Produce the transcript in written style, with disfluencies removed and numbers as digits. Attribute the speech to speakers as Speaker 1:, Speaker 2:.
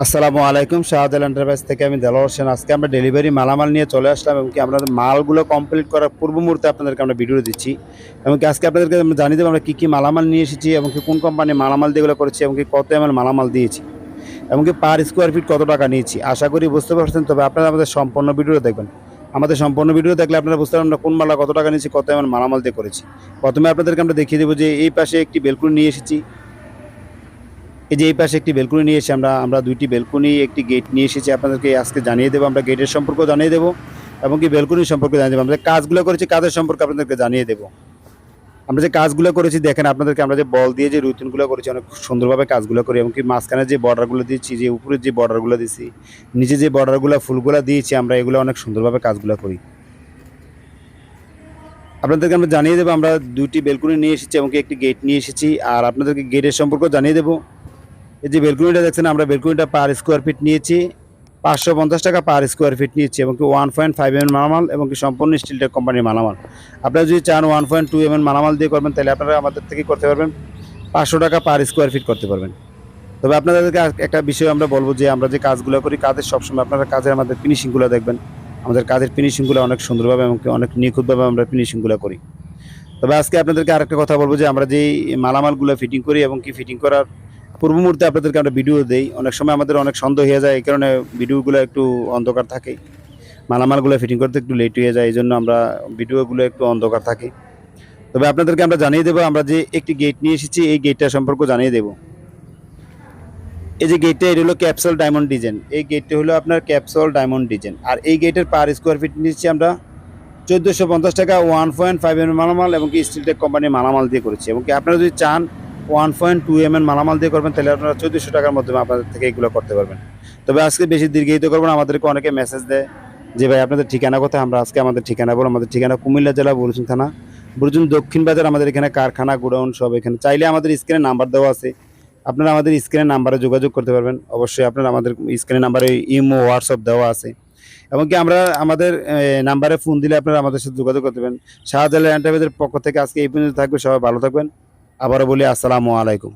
Speaker 1: আসসালামু আলাইকুম। শাহজালাল এন্টারপ্রাইজ থেকে আমি দেলোয়ার হোসেন। আজকে আমরা ডেলিভারি মালামাল নিয়ে চলে আসলাম এবং কি আমরা মালগুলো কমপ্লিট করার পূর্ব মুহূর্তে আপনাদেরকে আমরা ভিডিও দিচ্ছি এবং কি আজকে আপনাদেরকে আমরা জানিয়ে দেবো আমরা কী কী মালামাল নিয়ে এসেছি এবং কি কোন কোম্পানির মালামাল দিয়ে এগুলো করেছি এবং কি কত এমএল মালামাল দিয়েছি এবং কি পার স্কোয়ার ফিট কত টাকা নিয়েছি। আশা করি বুঝতে পারছেন। তবে আপনারা আমাদের সম্পূর্ণ ভিডিও দেখবেন। আমাদের সম্পূর্ণ ভিডিও দেখলে আপনারা বুঝতে পারবেন আমরা কোন মালা কত টাকা নিয়েছি, কত এমএল মালামাল দিয়ে করেছি। প্রথমে আপনাদেরকে আমরা দেখিয়ে দেবো যে এই পাশে একটি বেলকুনি নিয়ে এসেছি। এই যে এই পাশে একটি বেলকুনি নিয়ে এসে আমরা দুইটি বেলকুনি, একটি গেট নিয়ে এসেছি। আপনাদেরকে আজকে জানিয়ে দেবো, আমরা গেটের সম্পর্ক জানিয়ে দেবো এবং কি বেলকুনির সম্পর্কে জানিয়ে দেবো। আমরা যে কাজগুলো করেছি কাজের সম্পর্কে আপনাদেরকে জানিয়ে দেবো। আমরা যে কাজগুলো করেছি দেখেন আপনাদেরকে, আমরা যে বল দিয়ে যে রুটিনগুলো করেছি অনেক সুন্দরভাবে কাজগুলো করি এবং কি মাঝখানে যে বর্ডারগুলো দিয়েছি, যে উপরের যে বর্ডারগুলো দিয়েছি, নিচে যে বর্ডারগুলো ফুলগুলো দিয়েছি, আমরা এগুলো অনেক সুন্দরভাবে কাজগুলো করি। আপনাদেরকে আমরা জানিয়ে দেবো আমরা দুইটি বেলকুনি নিয়ে এসেছি এবং কি একটি গেট নিয়ে এসেছি। আর আপনাদেরকে গেটের সম্পর্ক জানিয়ে দেবো। এই যে বেলকুনিটা দেখছেন, আমরা বেলকুনিটা পার স্কোয়ার ফিট নিয়েছি 550 টাকা পার স্কোয়ার ফিট নিয়েছি এবং কি 1.5 mm মালামাল এবং কি সম্পূর্ণ স্টিলটেক কোম্পানির মালামাল। আপনারা যদি চান 1.2 mm মালামাল দিয়ে করবেন তাহলে আপনারা আমাদের থেকে করতে পারবেন 500 টাকা পার স্কোয়ার ফিট করতে পারবেন। তবে আপনাদেরকে একটা বিষয় আমরা বলবো যে আমরা যে কাজগুলো করি কাজের সবসময় আপনারা কাজের আমাদের ফিনিশিংগুলো দেখবেন। আমাদের কাজের ফিনিশিংগুলো অনেক সুন্দরভাবে এবং অনেক নিখুঁতভাবে আমরা ফিনিশিংগুলো করি। তবে আজকে আপনাদেরকে আরেকটা কথা বলবো যে আমরা যেই মালামালগুলো ফিটিং করি এবং কি ফিটিং করার পূর্ব মুহূর্তে আপনাদেরকে আমরা ভিডিও দেই, অনেক সময় আমাদের অনেক সন্দেহ হয়ে যায়, এই কারণে ভিডিওগুলো একটু অন্ধকার থাকে। মালামালগুলো ফিটিং করতে একটু লেট হয়ে যায়, এই জন্য আমরা ভিডিওগুলো একটু অন্ধকার থাকে। তবে আপনাদেরকে আমরা জানিয়ে দেবো আমরা যে একটি গেট নিয়ে এসেছি এই গেটটা সম্পর্কে জানিয়ে দেবো। এই যে গেটটা, এটা হলো ক্যাপসুল ডায়মন্ড ডিজাইন। এই গেটটা হলো আপনার ক্যাপসুল ডায়মন্ড ডিজাইন। আর এই গেটের পার স্কোয়ার ফিট নিচ্ছি আমরা 1450 টাকা 1.5 mm মালামাল এবং কি স্টিলটেক কোম্পানির মালামাল দিয়ে করেছি এবং কি আপনারা যদি চান 1.2 mm মালামাল দিয়ে করবেন তাহলে আপনারা 1400 টাকার মধ্যে আপনাদের থেকে এগুলো করতে পারবেন। তবে আজকে বেশি দীর্ঘায়িত করবো না। আমাদেরকে অনেকে মেসেজ দেয় যে ভাই আপনাদের ঠিকানা কোথায়। আমরা আজকে আমাদের ঠিকানা বলবো। আমাদের ঠিকানা কুমিল্লা জেলা বুরুজুন থানা, বুরুজুন দক্ষিণ বাজার। আমাদের এখানে কারখানা, গোডাউন সব এখানে। চাইলে আমাদের স্ক্রিনে নাম্বার দেওয়া আছে, আপনারা আমাদের স্ক্রিনের নাম্বারে যোগাযোগ করতে পারবেন। অবশ্যই আপনারা আমাদের স্ক্রিনের নাম্বারে ইমো, হোয়াটসঅ্যাপ দেওয়া আছে এবং কি আমরা আমাদের নাম্বারে ফোন দিলে আপনারা আমাদের সাথে যোগাযোগ করতে পারেন। শাহজালাল এন্টারপ্রাইজের পক্ষ থেকে আজকে এই পর্যন্ত থাকবে। সবাই ভালো থাকবেন। আবারও বলি আসসালামু আলাইকুম।